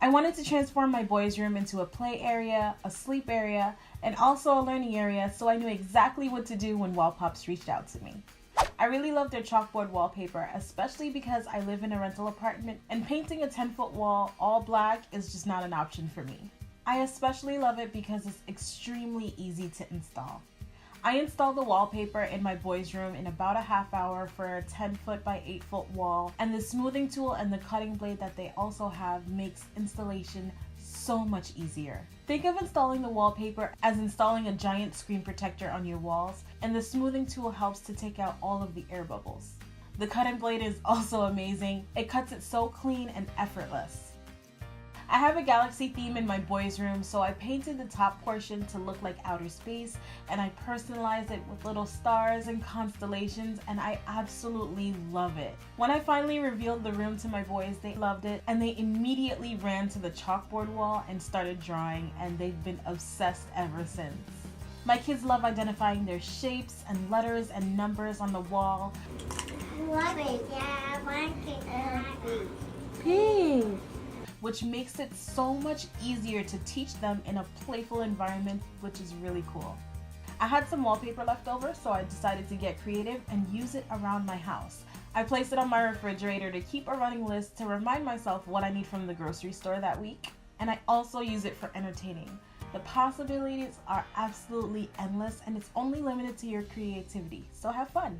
I wanted to transform my boys' room into a play area, a sleep area, and also a learning area, so I knew exactly what to do when Wallpops reached out to me. I really love their chalkboard wallpaper, especially because I live in a rental apartment and painting a 10-foot wall all black is just not an option for me. I especially love it because it's extremely easy to install. I installed the wallpaper in my boys' room in about a half hour for a 10-foot by 8-foot wall, and the smoothing tool and the cutting blade that they also have makes installation so much easier. Think of installing the wallpaper as installing a giant screen protector on your walls, and the smoothing tool helps to take out all of the air bubbles. The cutting blade is also amazing. It cuts it so clean and effortless. I have a galaxy theme in my boys' room, so I painted the top portion to look like outer space, and I personalized it with little stars and constellations, and I absolutely love it. When I finally revealed the room to my boys, they loved it, and they immediately ran to the chalkboard wall and started drawing, and they've been obsessed ever since. My kids love identifying their shapes and letters and numbers on the wall. Pink! Which makes it so much easier to teach them in a playful environment, which is really cool. I had some wallpaper left over, so I decided to get creative and use it around my house. I placed it on my refrigerator to keep a running list to remind myself what I need from the grocery store that week, and I also use it for entertaining. The possibilities are absolutely endless, and it's only limited to your creativity, so have fun.